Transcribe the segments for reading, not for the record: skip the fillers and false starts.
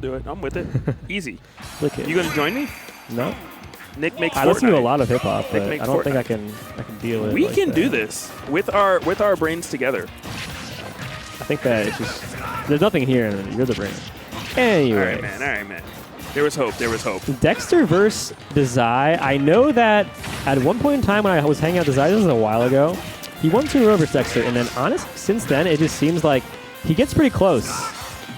do it. I'm with it. Easy. Look at You gonna join me? No. Nick makes I listen to a Fortnite. lot of hip hop, but makes I don't think Fortnite. I can deal with it. We like can that. do this with our brains together. I think that it's just there's nothing here, and you're the brain. Anyway. All right, man. There was hope. There was hope. Dexter versus Dazai. I know that at one point in time when I was hanging out with Dazai, this was a while ago, he won 2-0 versus Dexter, and then honestly, since then, it just seems like he gets pretty close.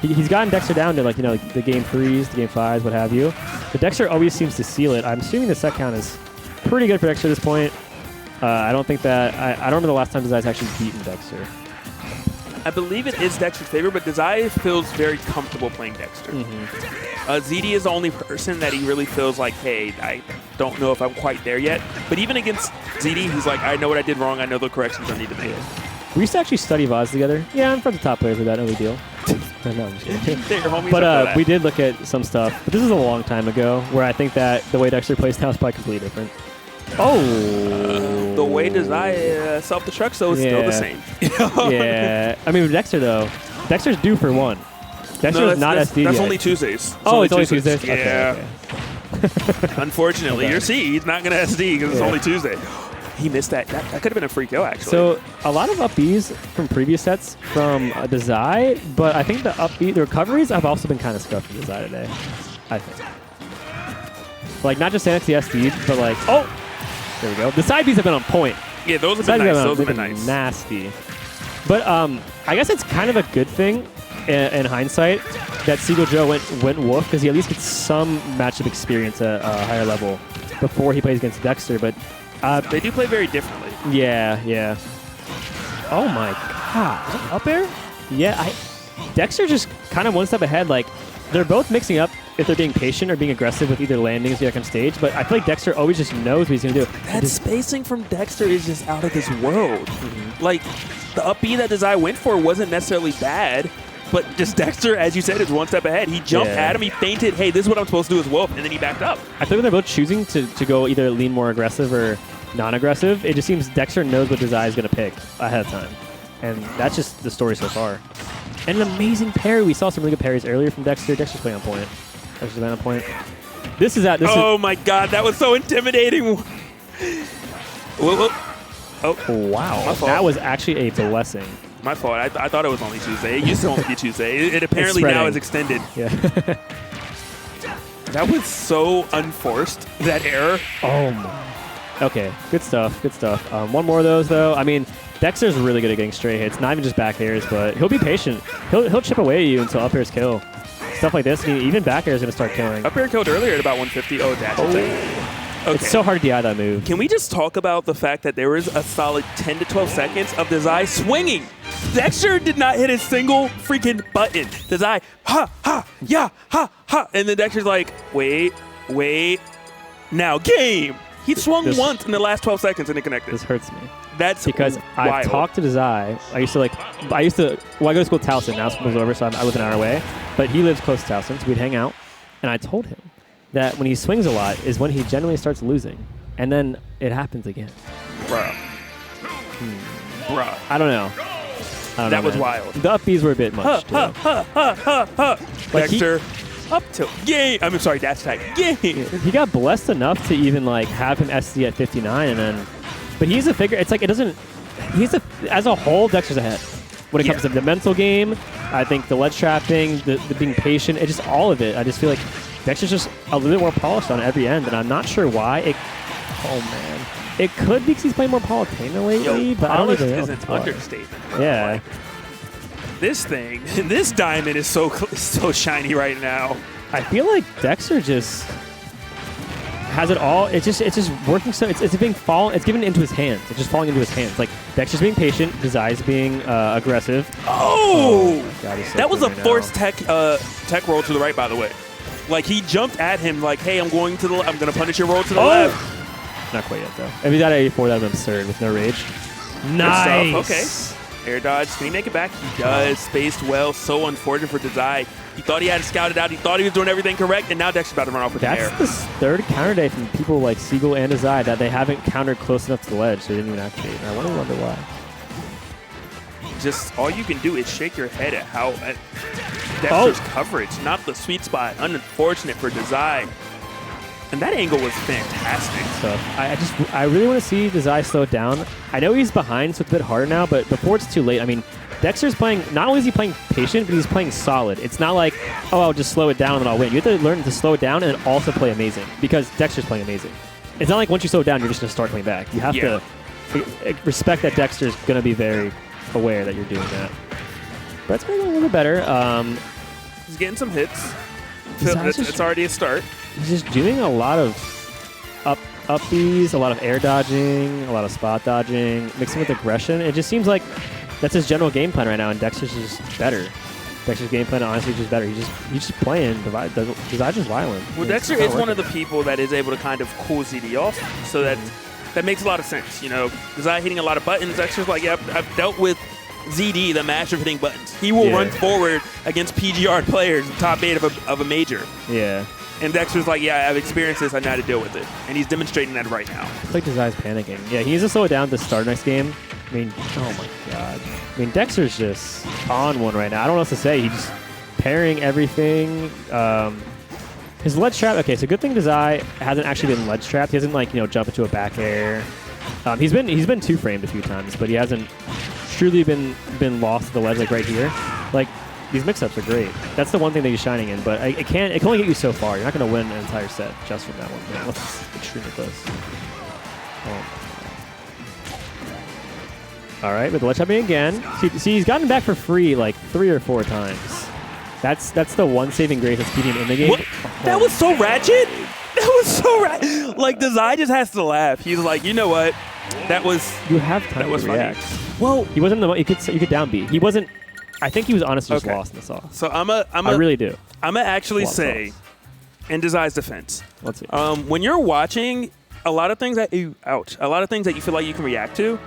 He's gotten Dexter down to, like, you know, the game 3s, the game 5s, what have you. But Dexter always seems to seal it. I'm assuming the set count is pretty good for Dexter at this point. I don't think that I don't remember the last time Dazai's actually beaten Dexter. I believe it is Dexter's favorite, but Dazai feels very comfortable playing Dexter. ZD is the only person that he really feels like, hey, I don't know if I'm quite there yet. But even against ZD, he's like, I know what I did wrong. I know the corrections I need to make. We used to actually study VODs together. Yeah, I'm from the top players with that. No big deal. No, I'm just kidding. Your homies But we did look at some stuff. But this is a long time ago, where I think that the way Dexter plays now is probably completely different. Oh! The way Dazai self-destructs, though, is still the same. Yeah. I mean, with Dexter, though, Dexter's due for one. Dexter is not SD That's yet. only Tuesdays. It's only Tuesdays? Yeah. Okay. Unfortunately, Okay. you're he's not going to SD because it's only Tuesday. He missed that. That could have been a free kill, actually. So, a lot of up Bs from previous sets from Dazai, but I think the recoveries have also been kind of scuffed from Dazai today, I think. Like, not just Sanity SD, but like, oh! There we go. The side Bs have been on point. Yeah, those have been nice. Those have been nice. Nasty. But I guess it's kind of a good thing in hindsight that Seagull Joe went Wolf, because he at least gets some matchup experience at a higher level before he plays against Dexter. But they do play very differently. Yeah. Oh my god. Is that up air? Yeah, Dexter just kind of one step ahead. Like, they're both mixing up if they're being patient or being aggressive with either landings or on stage, but I feel like Dexter always just knows what he's going to do. That spacing from Dexter is just out of this world. Like, the up B that Dazai went for wasn't necessarily bad, but just Dexter, as you said, is one step ahead. He jumped at him, he feinted, hey, this is what I'm supposed to do as Wolf, and then he backed up. I think they're both choosing to go either lean more aggressive or non-aggressive. It just seems Dexter knows what Dazai is going to pick ahead of time, and that's just the story so far. And an amazing parry. We saw some really good parries earlier from Dexter. Dexter's playing on point. Dexter's playing on point. This is my god, that was so intimidating. Whoa. Oh, wow. That was actually a blessing. My fault. I thought it was only Tuesday. It used to only be Tuesday. It apparently now is extended. Yeah. That was so unforced, that error. Oh, my. Okay, good stuff. One more of those, though. I mean, Dexter's really good at getting straight hits, not even just back airs, but he'll be patient. He'll chip away at you until up airs kill. Stuff like this, even back air is going to start killing. Up air killed earlier at about 150. Oh, dash attack. Okay. It's so hard to DI that move. Can we just talk about the fact that there was a solid 10 to 12 seconds of Dazai swinging? Dexter did not hit a single freaking button. Dazai, yeah, ha. And then Dexter's like, wait, now game. He swung once in the last 12 seconds and it connected. This hurts me. That's because I've talked to Dazai. I go to school at Towson. Now school's over, so I live an hour away. But he lives close to Towson, so we'd hang out. And I told him that when he swings a lot is when he generally starts losing. And then it happens again. Bruh. I don't know. That was wild. The up Bs were a bit much. Dexter, up tilt. Game. I'm sorry, dash attack. Game. He got blessed enough to even like have him SD at 59, and then, but he's a figure. It's like it doesn't. As a whole, Dexter's ahead when it comes to the mental game. I think the ledge trapping, the being patient, it's just all of it. I just feel like Dexter's just a little bit more polished on every end, and I'm not sure why. Oh man, it could be because he's playing more Palutena lately, but I don't even know. Is an understatement. Yeah. Like, this diamond is so shiny right now. I feel like Dexter just has it all. It's just working. So it's given into his hands. It's just falling into his hands. Like Dexter's being patient, Dazai's being aggressive. Oh God, so that was a right forced tech roll to the right, by the way. Like he jumped at him like, hey, I'm going to punish your roll to the left. Not quite yet though. If he's at 84, that would be absurd with no rage. Nice. Okay. Air dodge. Can he make it back? He does. Spaced well. So unfortunate for Dazai. He thought he had it scouted out. He thought he was doing everything correct, and now Dexter's about to run off with the air. That's the third counter day from people like Seagull and Dazai that they haven't countered close enough to the ledge, so they didn't even activate. And I wonder why. Just all you can do is shake your head at how Dexter's coverage, not the sweet spot. Unfortunate for Dazai. And that angle was fantastic. So I really want to see Dazai slow it down. I know he's behind, so it's a bit harder now, but before it's too late, I mean, Dexter's playing, not only is he playing patient, but he's playing solid. It's not like, oh, I'll just slow it down and I'll win. You have to learn to slow it down and also play amazing, because Dexter's playing amazing. It's not like once you slow it down, you're just going to start playing back. You have to respect that Dexter's going to be very aware that you're doing that. Brett's playing a little bit better. He's getting some hits. It's already a start. He's just doing a lot of up-Bs, a lot of air dodging, a lot of spot dodging, mixing with aggression. It just seems like that's his general game plan right now, and Dexter's just better. Dexter's game plan honestly is just better. He's just playing. Dazai's just violent. Well, Dexter is one of the people that is able to kind of cool ZD off, so that makes a lot of sense. You know, Dazai hitting a lot of buttons. Dexter's like, yeah, I've dealt with ZD, the master of hitting buttons. He will run forward against PGR players, the top 8 of a major. Yeah. And Dexter's like, yeah, I have experience this. I know how to deal with it. And he's demonstrating that right now. It's like Dazai's panicking. Yeah, he needs to slow it down to start next game. I mean, oh my God. I mean, Dexter's just on one right now. I don't know what else to say. He's just pairing everything. His ledge trap. Okay, so good thing Dazai hasn't actually been ledge trapped. He hasn't jump into a back air. He's been two framed a few times, but he hasn't truly been lost to the ledge like right here. Like, these mix-ups are great. That's the one thing that he's shining in, but it can only get you so far. You're not going to win an entire set just from that one. Man, that's extremely close. All right, with the ledge trapping again. See, he's gotten back for free like 3 or 4 times. That's the one saving grace that's keeping him in the game. What? That was so ratchet. That was so ratchet. Like, Dazai just has to laugh. He's like, you know what? That was. You have time to react. Well, he wasn't you could down B. He wasn't. I think he was honestly just lost in the sauce. So I really do. I'm gonna actually say, in Dazai's defense, let's see. When you're watching a lot of things that you feel like you can react to,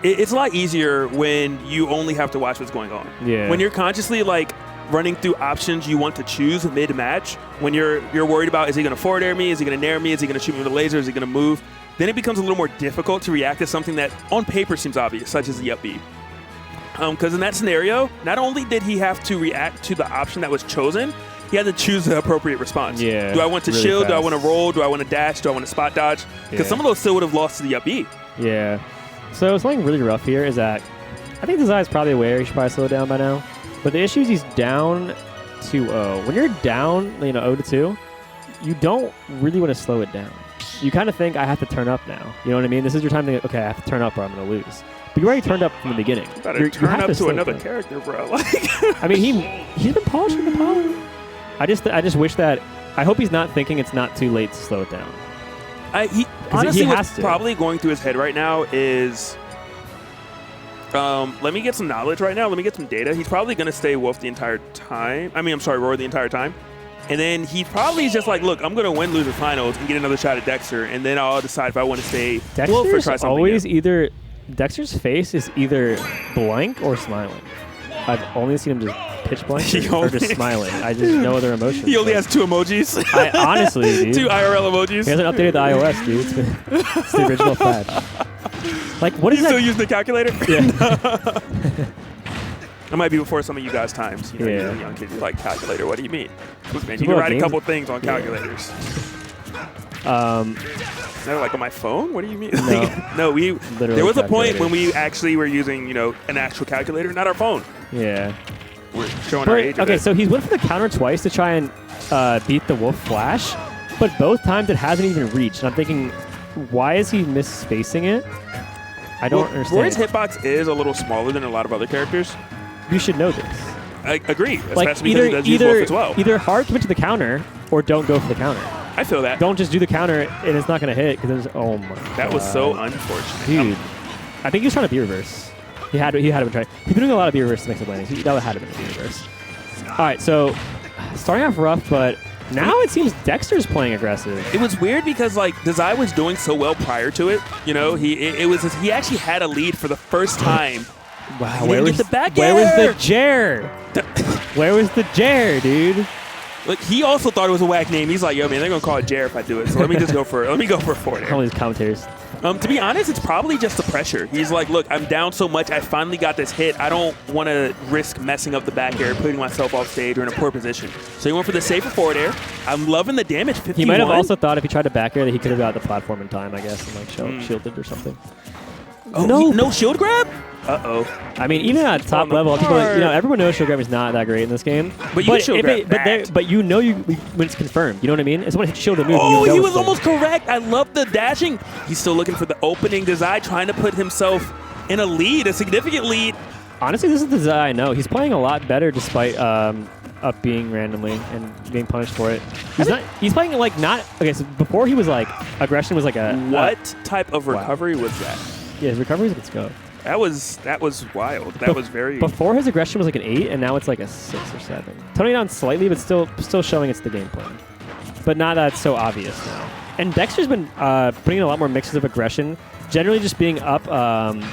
it's a lot easier when you only have to watch what's going on. Yeah. When you're consciously like running through options you want to choose mid-match, when you're worried about, is he gonna forward air me? Is he gonna nair me? Is he gonna shoot me with a laser? Is he gonna move? Then it becomes a little more difficult to react to something that on paper seems obvious, such as the up B. Because in that scenario, not only did he have to react to the option that was chosen, he had to choose the appropriate response. Yeah, do I want to really shield? fast. Do I want to roll? Do I want to dash? Do I want to spot dodge? Because some of those still would have lost to the up B. Yeah. So something really rough here is that I think Dazai is probably aware he should probably slow it down by now. But the issue is he's down 2-0. When you're down 0-2, you don't really want to slow it down. You kind of think, I have to turn up now. You know what I mean? This is your time to, okay, I have to turn up or I'm going to lose. But you already turned up from the beginning. You better turn up to another character, bro. I mean, he's been polishing the power. I just wish that, I hope he's not thinking it's not too late to slow it down. Honestly, what's probably going through his head right now is, let me get some knowledge right now. Let me get some data. He's probably going to stay Wolf the entire time. Roar the entire time. And then he probably is just like, look, I'm going to win loser finals and get another shot at Dexter, and then I'll decide if I want to stay Wolf or try something new. Dexter's face is either blank or smiling. I've only seen him just pitch blank or just smiling. I just no other emotion. He only has 2 emojis. Honestly, dude. 2 IRL emojis. He hasn't updated the iOS, dude. It's the original patch. Like, what is you that? still using the calculator? Yeah. It might be bufore some of you guys' times. You know, you're young kids, you like calculator. What do you mean? Man, you can write a couple things on calculators. They're like, on my phone? What do you mean? No, there was a point when we actually were using, an actual calculator, not our phone. Yeah. We're showing our age. Okay, so he's went for the counter twice to try and beat the Wolf Flash, but both times it hasn't even reached. And I'm thinking, why is he misspacing it? I don't understand. Roy's hitbox is a little smaller than a lot of other characters. You should know this. I agree. Like, especially because he does use Wolf as well. Either hard commit to the counter or don't go for the counter. I feel that. Don't just do the counter and it's not going to hit because oh my god. That was so unfortunate. Dude, I think he was trying to B reverse. He had been trying. He's been doing a lot of B reverse mix-up landings. That had to be a B reverse. All right, so starting off rough, but now it seems Dexter's playing aggressive. It was weird because Dazai was doing so well prior to it. He actually had a lead for the first time. Wow, where was the back air? Where was the Jer? Where was the Jer, dude? Look, he also thought it was a whack name. He's like, yo, man, they're going to call it Jer if I do it. So let me just go for it. Let me go for a forward air. All these commentators. To be honest, it's probably just the pressure. He's like, look, I'm down so much. I finally got this hit. I don't want to risk messing up the back air, putting myself off stage or in a poor position. So he went for the safer forward air. I'm loving the damage, 51. He might have also thought if he tried to back air that he could have got the platform in time, I guess, and like shielded or something. Oh, no shield grab? Uh-oh. I mean, even at top level, people, everyone knows shield grab is not that great in this game. But you can shield grab but you know when it's confirmed. You know what I mean? It's when it's shielded move. Oh, he was almost correct. I love the dashing. He's still looking for the opening. Dazai trying to put himself in a lead, a significant lead. Honestly, this is the Dazai I know. He's playing a lot better despite up being randomly and being punished for it. He's playing like not. Okay, so before he was like aggression was like a. What type of recovery was that? Yeah, his recovery is let's go. That was wild. That was very. Before his aggression was like an 8, and now it's like a 6 or 7. Toning down slightly, but still showing it's the game plan. But not that it's so obvious now. And Dexter's been putting in a lot more mixes of aggression. Generally, just being up.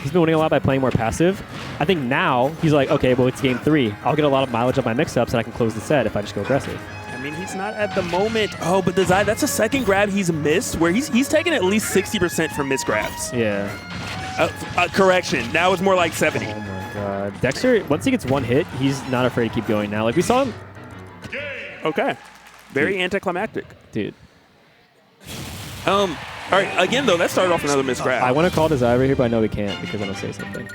He's been winning a lot by playing more passive. I think now he's like, okay, well it's game 3. I'll get a lot of mileage on my mix-ups, and I can close the set if I just go aggressive. I mean, he's not at the moment. Oh, but Dazai, that's a second grab he's missed, where he's taken at least 60% from missed grabs. Yeah. Correction. Now it's more like 70. Oh my god. Dexter, once he gets one hit, he's not afraid to keep going now. Like we saw him. Okay. Very anticlimactic. Dude. All right. Again, though, that started off another missed grab. I want to call Dazai over here, but I know we can't because I'm going to say something.